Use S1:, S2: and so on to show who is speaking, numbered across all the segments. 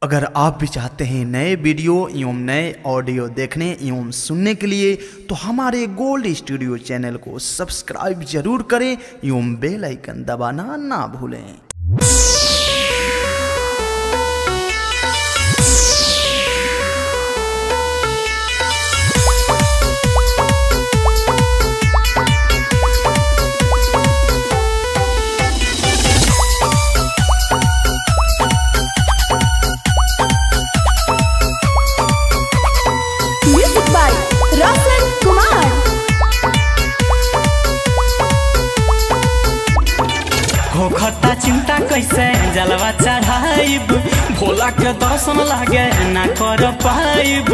S1: अगर आप भी चाहते हैं नए वीडियो एवं नए ऑडियो देखने एवं सुनने के लिए तो हमारे गोल्ड स्टूडियो चैनल को सब्सक्राइब जरूर करें एवं बेल आइकन दबाना ना भूलें।
S2: होखता चिंता कैसे जलवा चढ़ाइब, भोला के दर्शन लागे ना कर पाइब।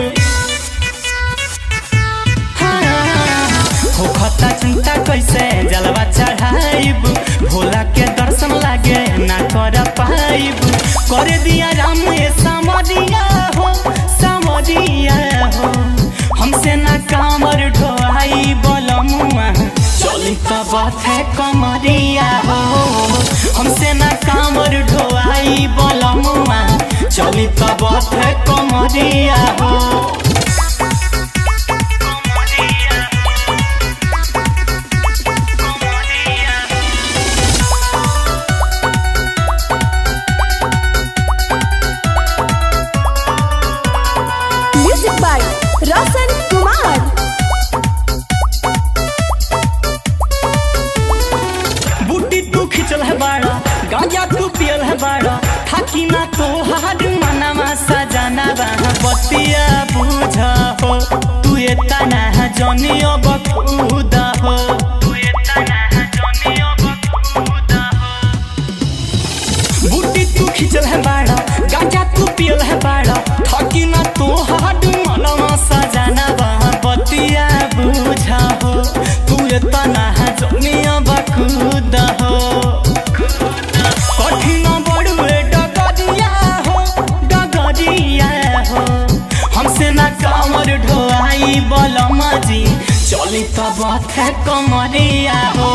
S2: होखता चिंता कैसे जलवा चढ़ाइब, भोला के दर्शन लागे ना कर पाइब। कर दिया राम ये सामरिया हो, सामरिया हो, हमसे ना कामर ढोआई बोलमुआ, चली तो बात है कमरिया हो, हमसे ना कामर ढोआई बोलमुआ, चली तो बात है कमरिया हो।
S3: Music by Roshan Kumar.
S2: बूटी तू खिंचल है बाड़ा, गांजा तू पियल है बाड़ा, थाकी ना तो हाड मनमा सजाना बा, बतिया बुझा हो, तू ये तना है जनी अब खुदा हो, तू ये तना है जनी अब खुदा हो। बूटी तू खिंचल है बाड़ा, गांजा तू पियल है बाड़ा, थाकी ना तो हाड मनमा सजाना बा, बतिया बुझा हो, तू ये तना है जनी अब खुदा हो। कठिन बड़ुए डगरिया हो, डगरिया हो, हमसे ना कामर ढोआई बोलमा जी, चली तो बात है कमरिया हो,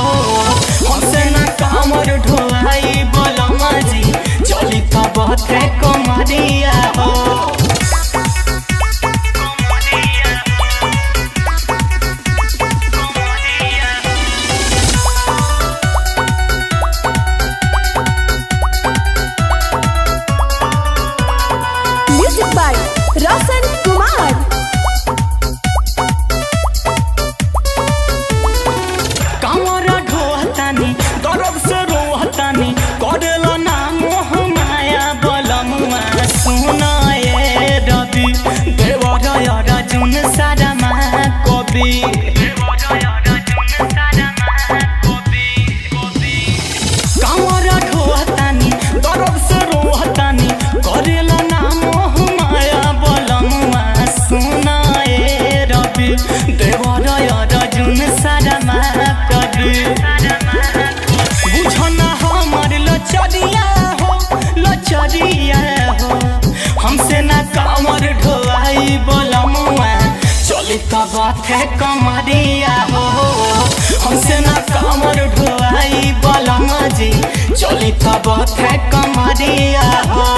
S2: हमसे ना कामर ढोआई बोलमा जी, चली तो बात है कमरिया हो।
S3: Music by Roshan Kumar.
S2: कामरा ढोहतानी दर्द से रोहतानी, करेला ना मोह माया बोलमुआ, सुना ये रवि देवराय अर्जुन सारमा कवि। कामरा ढोहतानी दर्द से रोहतानी, करेला ना मोह माया बोलमुआ, सुना ये रवि देवराय अर्जुन सारमा कवि। बुझना हमार लचरिया हो, लचरिया हो, हमसे ना कामर ढोआई बोलमुआ, चली तो बात है कमरिया हो, हमसे ना कामर ढोआई बोलमा जी, चली तो बात है कमरिया हो।